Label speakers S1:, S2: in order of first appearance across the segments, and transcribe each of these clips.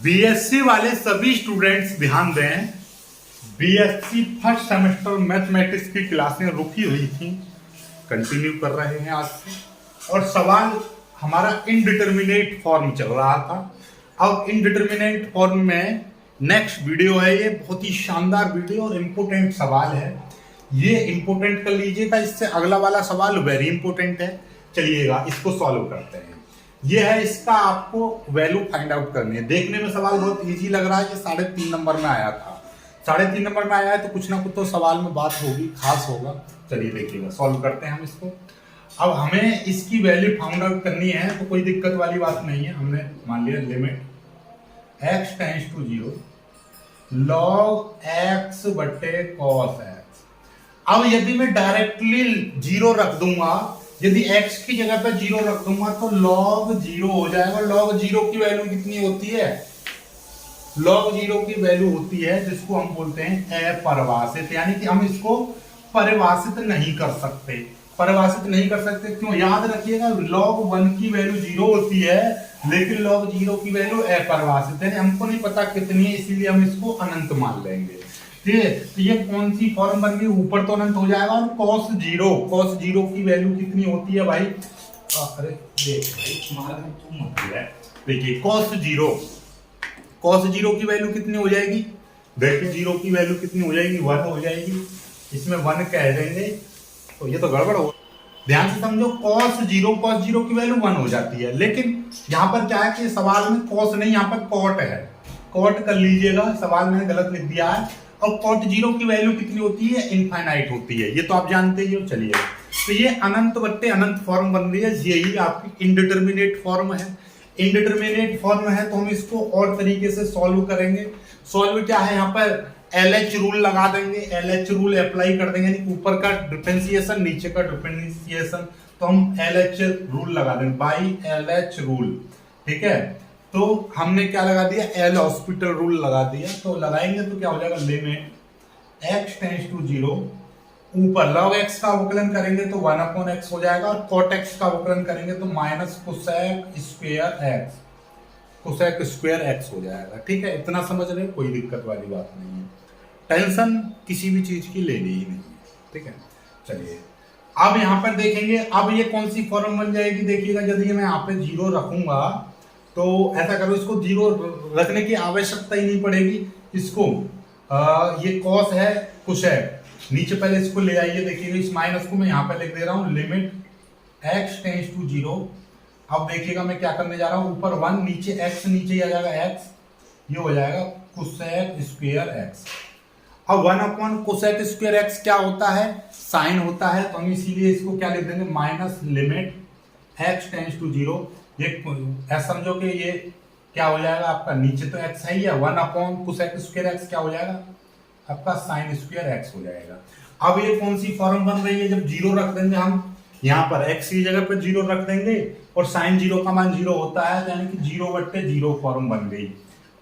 S1: BSc वाले सभी students ध्यान दें। बीएससी फर्स्ट सेमेस्टर मैथमेटिक्स की क्लासें रुकी हुई थी, कंटिन्यू कर रहे हैं आज से। और सवाल हमारा इनडिटर्मिनेट फॉर्म चल रहा था। अब इनडिटर्मिनेट फॉर्म में नेक्स्ट वीडियो है, ये बहुत ही शानदार वीडियो और इम्पोर्टेंट सवाल है। ये इम्पोर्टेंट कर लीजिएगा, इससे अगला वाला सवाल वेरी इंपॉर्टेंट है। चलिएगा इसको सॉल्व करते हैं। ये है, इसका आपको वैल्यू फाइंड आउट करनी है। देखने में सवाल बहुत इजी लग रहा है, ये 3.5 नंबर में आया था। 3.5 नंबर में आया है तो कुछ ना कुछ तो सवाल में बात होगी, खास होगा। चलिए देखिएगा, सॉल्व करते हैं हम इसको। अब हमें इसकी वैल्यू फाइंड आउट करनी है तो कोई दिक्कत वाली बात नहीं है। हमने मान लिया limit x tends to 0 log x बटे cos x। अब यदि मैं डायरेक्टली 0 रख दूंगा, यदि x की जगह पे 0 रख दूंगा तो log 0 हो जाएगा। log 0 की वैल्यू कितनी होती है? log 0 की वैल्यू होती है जिसको हम बोलते हैं अपरिभाषित, यानी कि हम इसको परिभाषित नहीं कर सकते। परिभाषित नहीं कर सकते क्यों? याद रखिएगा, log 1 की वैल्यू 0 होती है, लेकिन log 0 की वैल्यू अपरिभाषित है, हमको नहीं पता कितनी है, इसीलिए हम इसको अनंत मान लेंगे। ठीक है, तो ये कौन सी फॉर्म बन गई? ऊपर तो अनंत हो जाएगा। और cos 0 की वैल्यू कितनी होती है भाई? अरे देख भाई, देखिए cos 0 की वैल्यू कितनी हो जाएगी? देखिए 0 की वैल्यू कितनी हो जाएगी? 1 हो जाएगी। इसमें 1 कह देंगे तो ये तो गड़बड़ हो। ध्यान से समझो, cos 0 की वैल्यू 1 हो जाती है, लेकिन यहाँ पर क्या है कि सवाल में cos नहीं, यहाँ पर cot है। cot कर लीजिएगा, सवाल मैंने गलत लिख दिया है। और cot 0 की वैल्यू कितनी होती है? इनफाइनाइट होती है, ये तो आप जानते ही हो। चलिए, तो ये अनंत बट्टे अनंत फॉर्म बन रही है, यही आपकी इनडिटर्मिनेट फॉर्म है। इनडिटर्मिनेट फॉर्म है तो हम इसको और तरीके से सॉल्व करेंगे। सॉल्व क्या है, यहाँ पर LH रूल लगा देंगे, LH रूल अप्लाई कर देंगे, यानी ऊपर का डिफरेंशिएशन नीचे का डिफरेंशिएशन, तो हम LH रूल लगा देंगे, बाई LH रूल। ठीक है, तो हमने क्या लगा दिया? एल हॉस्पिटल रूल लगा दिया। तो लगाएंगे तो क्या हो जाएगा? लिमिट x टेंड्स टू 0, ऊपर log x का अवकलन करेंगे तो 1/x हो जाएगा, और cot x का अवकलन करेंगे तो माइनस cosec स्क्वायर x हो जाएगा। ठीक है, इतना समझ रहे, कोई दिक्कत वाली बात नहीं है। टेंशन किसी भी चीज की लेनी ही नहीं है। ठीक है, चलिए अब यहाँ पर देखेंगे, अब ये कौन सी फॉर्म बन जाएगी? देखिएगा, यदि मैं यहाँ पे 0 रखूंगा तो ऐसा करो, इसको 0 रखने की आवश्यकता ही नहीं पड़ेगी। इसको ये cos है, cosec, नीचे पहले इसको ले आइए। देखिएगा, इस माइनस को मैं यहाँ पे लिख दे रहा हूँ, लिमिट x टेंड्स टू 0। अब देखिएगा मैं क्या करने जा रहा हूँ, ऊपर 1, नीचे x, नीचे ही आ जाएगा x, ये हो जाएगा cosec स्क्वायर x। अब 1/cosec स्क्वायर x क्या होता है? साइन होता है, तो हम इसीलिए इसको क्या लिख देंगे? Minus limit x tends to 0। ये ऐसा समझो कि ये क्या हो जाएगा आपका, नीचे तो x है ही है, 1/cosec स्क्वायर x क्या हो जाएगा आपका? साइन स्क्वायर x हो जाएगा। अब ये कौन सी फॉर्म बन रही है? जब 0 रख देंगे हम यहाँ पर, x की जगह पर 0 रख देंगे, और साइन 0 का मान 0 होता है, यानी कि 0/0 फॉर्म बन गई।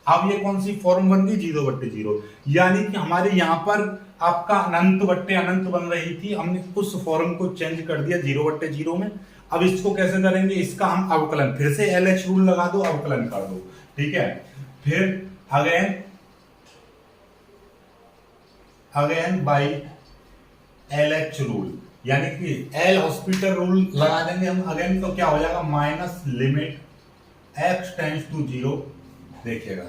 S1: अब ये कौन सी फॉर्म बन गई? 0/0, यानी कि हमारे यहाँ पर आपका अनंत बट्टे अनंत बन रही थी, हमने उस फॉर्म को चेंज कर दिया 0/0 में। अब इसको कैसे करेंगे? इसका हम अवकलन, फिर से LH रूल लगा दो, अवकलन कर दो। ठीक है, फिर अगेन बाई LH रूल, यानी कि एल हॉस्पिटल रूल लगा देंगे हम अगेन, तो क्या हो जाएगा? Minus limit x tends to 0। देखिएगा,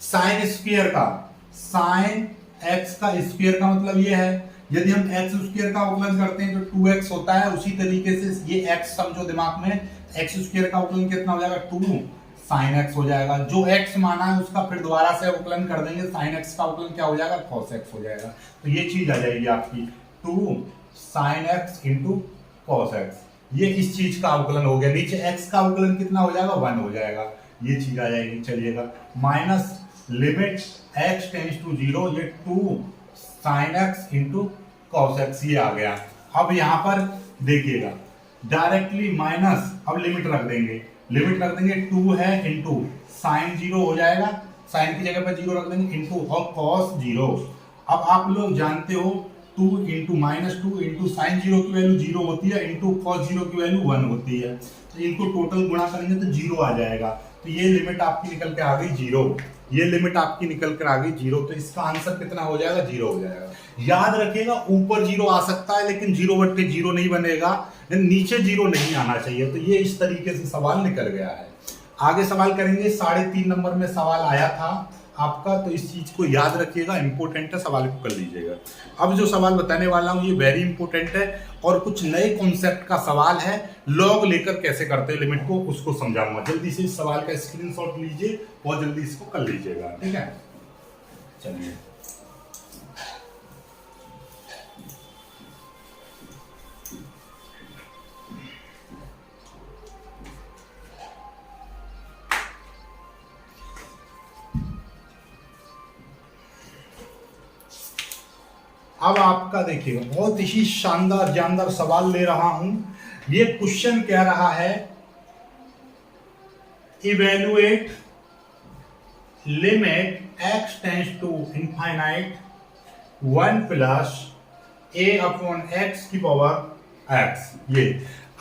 S1: साइन स्क्वायर का, साइन x का स्क्वायर का मतलब ये है, यदि हम x स्क्वायर का अवकलन करते हैं तो 2x होता है। उसी तरीके से ये x समझो दिमाग में, x स्क्वायर का अवकलन कितना हो जाएगा? 2 साइन x हो जाएगा। जो x माना है उसका फिर दोबारा से अवकलन कर देंगे, साइन x का अवकलन क्या हो जाएगा? cos x हो जाएगा। तो ये चीज आ जाएगी आपकी 2 sine x into cos x। ये इस चीज का अवकलन हो गया। नीचे x का अवकलन कितना हो जाएगा? 1 हो जाएगा, ये चीज आ जाएगी। चलिएगा, minus limit x tends to 0, ये 2 sine x into cos x, ये आ गया। अब यहाँ पर देखिएगा, डायरेक्टली माइनस, अब लिमिट रख देंगे, 2 है इंटू साइन 0 हो जाएगा, साइन की जगह पर 0 रख देंगे, इंटू और cos 0। अब आप लोग जानते हो 2 इंटू माइनस 2 इंटू साइन 0 की वैल्यू 0 होती है, इंटू cos 0 की वैल्यू 1 होती है। तो इनको टोटल गुणा करेंगे तो 0 आ जाएगा। तो ये लिमिट आपकी निकल के आ गई 0, ये लिमिट आपकी निकल कर आ गई 0, तो इसका आंसर कितना हो जाएगा, 0 हो जाएगा। याद रखिएगा ऊपर 0 आ सकता है लेकिन 0/0 नहीं बनेगा, नीचे 0 नहीं आना चाहिए। तो ये इस तरीके से सवाल निकल गया है। आगे सवाल करेंगे, 3.5 नंबर में सवाल आया था आपका, तो इस चीज को याद रखिएगा, इंपॉर्टेंट है, सवाल को कर लीजिएगा। अब जो सवाल बताने वाला हूं ये वेरी इंपॉर्टेंट है और कुछ नए कॉन्सेप्ट का सवाल है। लॉग लेकर कैसे करते हैं लिमिट को, उसको समझाऊंगा। जल्दी से इस सवाल का स्क्रीनशॉट लीजिए और जल्दी इसको कर लीजिएगा, ठीक है। चलिए अब आपका देखिएगा, बहुत ही शानदार जानदार सवाल ले रहा हूं। ये क्वेश्चन कह रहा है evaluate limit x tends to infinite 1 plus a/x की पावर x। ये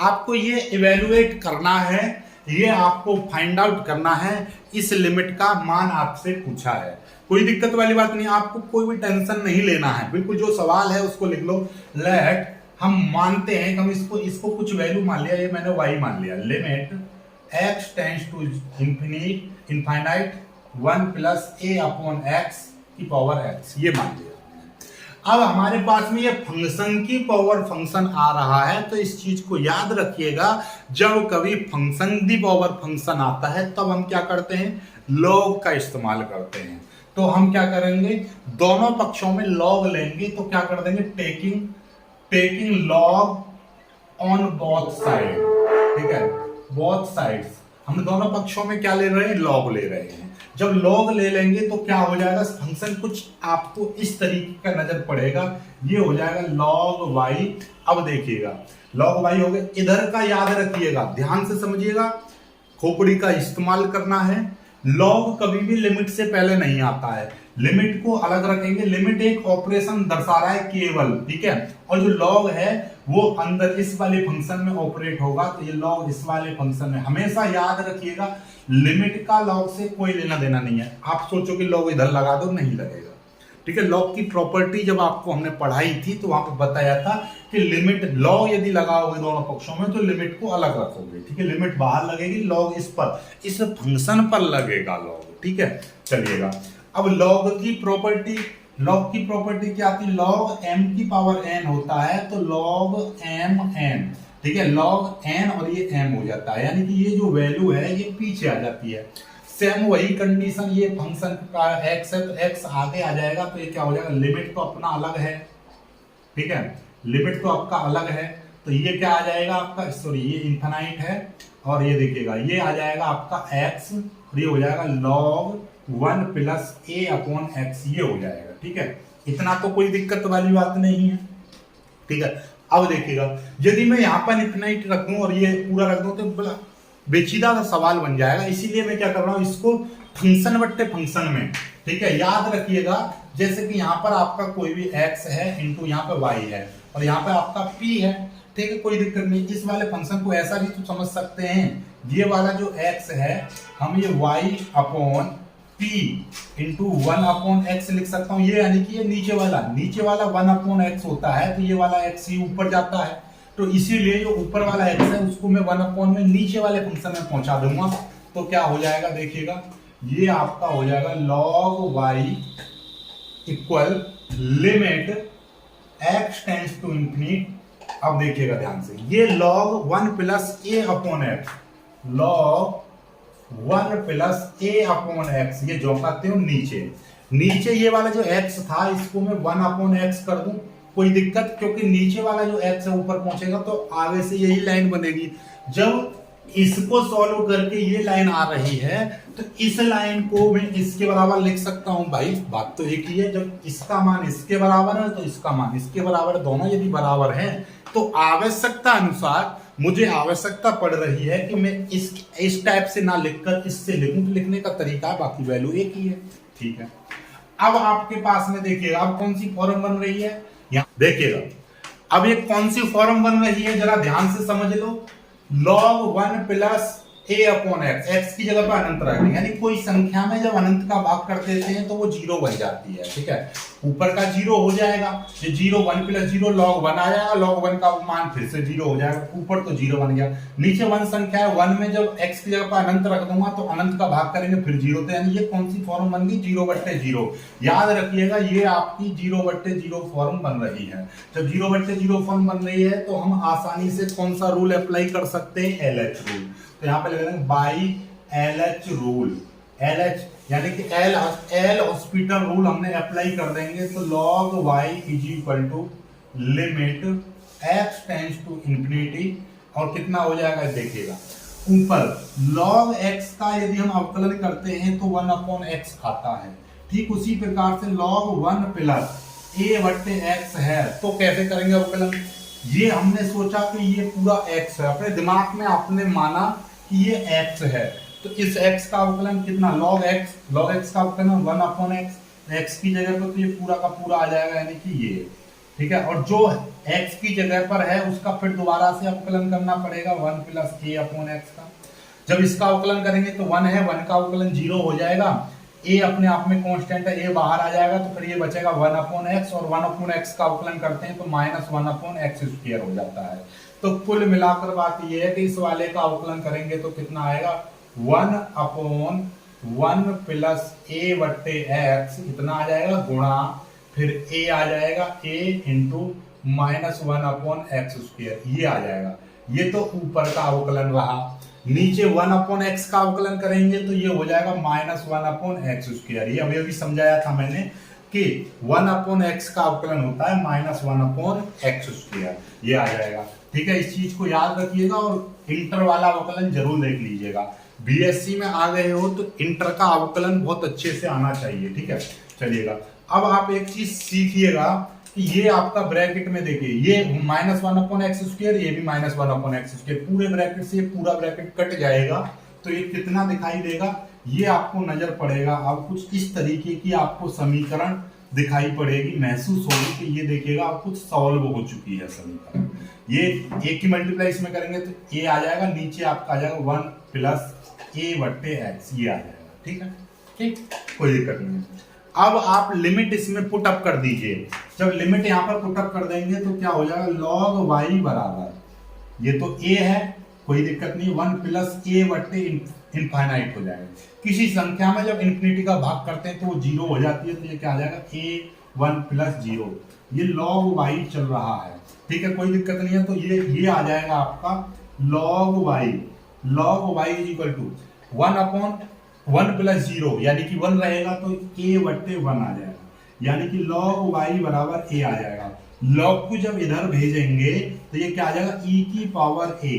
S1: आपको ये इवेल्युएट करना है, ये आपको फाइंड आउट करना है। इस लिमिट का मान आपसे पूछा है, कोई दिक्कत वाली बात नहीं, आपको कोई भी टेंशन नहीं लेना है। बिल्कुल जो सवाल है उसको लिख लो। लेट, हम मानते हैं कि हम इसको कुछ वैल्यू मान लिया, ये मैंने y मान लिया। Limit x tends to infinite 1 plus a/x की पावर x, ये मान लिया। अब हमारे पास में ये फंक्शन की पावर फंक्शन आ रहा है, तो इस चीज को याद रखिएगा, जब कभी फंक्शन दी पावर फंक्शन आता है तब हम क्या करते हैं, लॉग का इस्तेमाल करते हैं। तो हम क्या करेंगे, दोनों पक्षों में लॉग लेंगे, तो क्या कर देंगे, taking log on both side, ठीक है, बोथ साइड्स। हम दोनों पक्षों में क्या ले रहे हैं, लॉग ले रहे हैं। जब लॉग ले लेंगे तो क्या हो जाएगा, फंक्शन कुछ आपको इस तरीके का नजर पड़ेगा, ये हो जाएगा लॉग y। अब देखिएगा लॉग y हो गया, इधर का याद रखिएगा, ध्यान से समझिएगा, खोपड़ी का इस्तेमाल करना है। लॉग कभी भी लिमिट से पहले नहीं आता है, लिमिट को अलग रखेंगे। लिमिट एक ऑपरेशन दर्शा रहा है केवल, ठीक है, और जो लॉग है वो अंदर इस वाले फंक्शन में ऑपरेट होगा, तो ये लॉग इस वाले फंक्शन में। हमेशा याद रखिएगा लिमिट का लॉग से कोई लेना देना नहीं है। आप सोचो कि लॉग इधर लगा दो, नहीं लगेगा, ठीक है। लॉग की प्रॉपर्टी जब आपको हमने पढ़ाई थी तो वहां पर बताया था कि लिमिट लॉग यदि लगाओगे दोनों पक्षों में तो लिमिट को अलग रखोगे, ठीक है। लिमिट बाहर लगेगी, लॉग इस पर, इस फंक्शन पर लगेगा लॉग, ठीक है। चलिएगा अब लॉग की प्रॉपर्टी क्या थी, लॉग m की पावर n होता है, तो लॉग m n, ठीक है, लॉग n और ये m हो जाता है, यानी कि ये जो वैल्यू है ये पीछे आ जाती है। सेम वही कंडीशन, ये फंक्शन का x है तो x आगे आ जाएगा, तो ये क्या हो जाएगा, लिमिट तो अपना अलग है, ठीक है, लिमिट तो आपका अलग है, तो ये क्या आ जाएगा आपका, सॉरी ये इनफाइनाइट है, और ये देखिएगा ये आ जाएगा आपका x, और ये हो जाएगा log 1 प्लस a/x, ये हो जाएगा, ठीक है। इतना तो कोई दिक्कत वाली बात नहीं है, ठीक है। अब देखिएगा यदि मैं यहाँ पर इनफाइनाइट रख दूं और ये पूरा रख दूं तो बड़ा पेचीदा सा सवाल बन जाएगा, इसीलिए मैं क्या कर रहा हूं, इसको फंक्शन बट्टे फंक्शन में, ठीक है। याद रखिएगा जैसे कि यहाँ पर आपका कोई भी x है इंटू यहाँ पे y है और यहाँ पे आपका p है, ठीक है, कोई दिक्कत नहीं। इस वाले फंक्शन को ऐसा भी तो समझ सकते हैं, ये वाला जो x है हम ये y/p इंटू 1/x लिख सकता हूँ, ये यानी कि ये नीचे वाला 1/x होता है, तो ये वाला x ही ऊपर जाता है, तो इसीलिए जो ऊपर वाला x है उसको मैं 1 में नीचे वाले फंक्शन में पहुंचा दूंगा, तो क्या हो जाएगा देखिएगा, ये आपका हो जाएगा log y equal limit x tends to infinite. अब देखिएगा ध्यान से, ये log 1 plus a/x, log 1 plus a/x, ये जो कहते हो नीचे ये वाला जो x था इसको मैं 1/x कर दूं, कोई दिक्कत, क्योंकि नीचे वाला जो x है ऊपर पहुंचेगा तो आगे से यही लाइन बनेगी। जब इसको सॉल्व करके ये लाइन आ रही है तो इस लाइन को मैं इसके बराबर लिख सकता हूं, भाई बात तो एक ही है। जब इसका मान इसके बराबर है तो इसका मान इसके बराबर, दोनों यदि बराबर हैं तो आवश्यकता अनुसार मुझे आवश्यकता पड़ रही है कि मैं इस टाइप से ना लिखकर इससे लिखूं, तो लिखने का तरीका बाकी वैल्यू एक ही है, ठीक है। अब आपके पास में देखिएगा अब कौन सी फॉर्म बन रही है, यहाँ देखिएगा अब ये कौन सी फॉर्म बन रही है, जरा ध्यान से समझ लो। log 1 plus a upon x, x की जगह पर अनंत रख देंगे, यानी कोई संख्या में जब अनंत का भाग कर देते हैं तो वो जीरो बन जाती है। ठीक है, ऊपर का जीरो हो जाएगा, ये जीरो 1 प्लस जीरो log 1 आ जाएगा, log 1 का मान फिर से जीरो हो जाएगा, ऊपर तो जीरो बन गया, नीचे 1 संख्या है, 1 में जब x की जगह पर अनंत रख दूंगा तो अनंत का भाग करेंगे फिर जीरो, तो यानी ये कौन सी फॉर्म बन गई, 0/0। याद रखिएगा ये आपकी 0/0 फॉर्म बन रही है। जब 0/0 फॉर्म बन रही है तो हम आसानी से कौन सा रूल अप्लाई कर सकते हैं, LH रूल। तो यहाँ पे लगा देंगे बाई LH रूल, LH यानी कि एल हॉस्पिटल रूल हमने अप्लाई कर देंगे, तो log y is equal to limit x tends to infinity, और कितना हो जाएगा देखिएगा, ऊपर log x का यदि हम अवकलन करते हैं तो 1/x आता है। ठीक उसी प्रकार से log 1 प्लस a/x है, तो कैसे करेंगे अवकलन, ये हमने सोचा कि ये पूरा x है, अपने दिमाग में आपने माना कि ये x है, तो इस x का अवकलन कितना, log x का अवकलन 1/x, x की जगह पर तो ये पूरा का पूरा आ जाएगा, यानी कि ये। ठीक है, और जो x की जगह पर है उसका फिर दोबारा से अवकलन करना पड़ेगा 1 प्लस a/x का। जब इसका अवकलन करेंगे तो 1 है, 1 का अवकलन 0 हो जाएगा, a अपने आप में कांस्टेंट है, a बाहर आ जाएगा, तो फिर ये बचेगा 1/x, और 1/x का अवकलन करते हैं तो -1/x² हो जाता है। तो कुल मिलाकर बात ये है कि इस वाले का अवकलन करेंगे तो कितना आएगा, 1/1 प्लस a/x इतना आ जाएगा, गुणा फिर a आ जाएगा a इंटू -1/x², ये आ जाएगा। ये तो ऊपर का अवकलन रहा, नीचे 1/x का अवकलन करेंगे तो ये हो जाएगा -1/x²। ये अभी समझाया था मैंने कि 1/x का अवकलन होता है -1/x², ये आ जाएगा। ठीक है, इस चीज को याद रखिएगा और इंटर वाला अवकलन जरूर देख लीजिएगा। बीएससी में आ गए हो तो इंटर का अवकलन बहुत अच्छे से आना चाहिए। ठीक है, चलिएगा अब आप एक चीज सीखिएगा कि ये आपका ब्रैकेट में देखिए, ये -1/x², ये भी -1/x², पूरे ब्रैकेट से पूरा ब्रैकेट कट जाएगा, तो ये कितना दिखाई देगा, ये आपको नजर पड़ेगा। अब कुछ इस तरीके की आपको समीकरण दिखाई पड़ेगी, महसूस होगी कि ये देखिएगा अब कुछ सॉल्व हो चुकी है समीकरण। ये एक की मल्टीप्लाई इसमें करेंगे तो a आ जाएगा, नीचे आपका आ जाएगा 1 प्लस a/x, ये आ जाएगा। ठीक है, ठीक, कोई दिक्कत नहीं है। अब आप लिमिट इसमें पुट अप कर दीजिए। जब लिमिट यहाँ पर पुट अप कर देंगे तो क्या हो जाएगा, log y बराबर, ये तो a है, कोई दिक्कत नहीं, 1 प्लस a/इंफाइनाइट हो जाएगा। किसी संख्या में जब इंफिनिटी का भाग करते हैं तो वो 0 हो जाती है, तो ये क्या आ जाएगा, a1 प्लस 0, ये log y चल रहा है। ठीक है, कोई दिक्कत नहीं है, तो ये आ जाएगा आपका log y is equal to 1/1 plus 0, यानी कि 1 रहेगा तो a/1 आ जाएगा, यानी कि log y बराबर a आ जाएगा। log को जब इधर भेजेंगे तो ये क्या आ जाएगा, e की पावर a,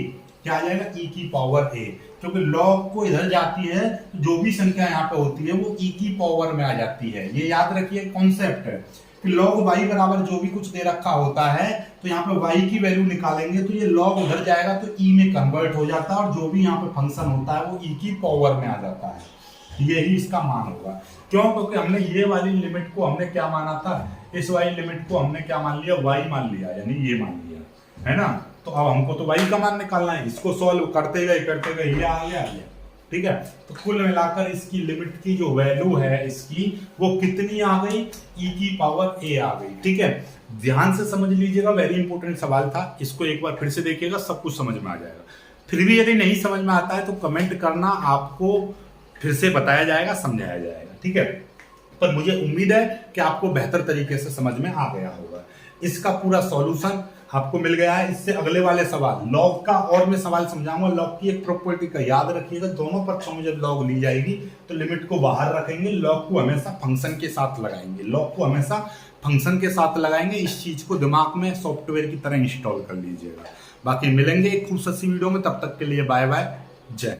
S1: क्या आ जाएगा, e की पावर a, क्योंकि log को इधर जाती है तो जो भी संख्या यहाँ पे होती है वो e की पावर में आ जाती है। ये याद रखिए कॉन्सेप्ट है कि log y बराबर जो भी कुछ दे रखा होता है तो यहाँ पे y की वैल्यू निकालेंगे तो ये log उधर जाएगा तो e में कन्वर्ट हो जाता है, और जो भी यहाँ पे फंक्शन होता है वो e की पावर में आ जाता है, यही इसका मान होगा। क्यों, क्योंकि हमने ये वाली लिमिट को हमने क्या माना था, इस वाली लिमिट को हमने क्या मान लिया, y मान लिया, यानी ये मान लिया है ना। तो अब हमको तो y का मान निकालना है, इसको सॉल्व करते गए ये आ गया। ठीक है, तो कुल मिलाकर इसकी लिमिट की जो वैल्यू है इसकी वो कितनी आ गई, e की पावर a आ गई। ठीक है, ध्यान से समझ लीजिएगा, वेरी इंपॉर्टेंट सवाल था, इसको एक बार फिर से देखिएगा, सब कुछ समझ में आ जाएगा। फिर भी यदि नहीं समझ में आता है तो कमेंट करना, आपको फिर से बताया जाएगा, समझाया जाएगा। ठीक है, पर मुझे उम्मीद है कि आपको बेहतर तरीके से समझ में आ गया होगा। इसका पूरा सॉल्यूशन आपको मिल गया है। इससे अगले वाले सवाल लॉग का और मैं सवाल समझाऊंगा। लॉग की एक प्रॉपर्टी का याद रखिएगा, दोनों पक्षों में जब लॉग ली जाएगी तो लिमिट को बाहर रखेंगे, लॉग को हमेशा फंक्शन के साथ लगाएंगे, लॉग को हमेशा फंक्शन के साथ लगाएंगे। इस चीज को दिमाग में सॉफ्टवेयर की तरह इंस्टॉल कर लीजिएगा। बाकी मिलेंगे एक खूबसूरत सी वीडियो में, तब तक के लिए बाय बाय, जय।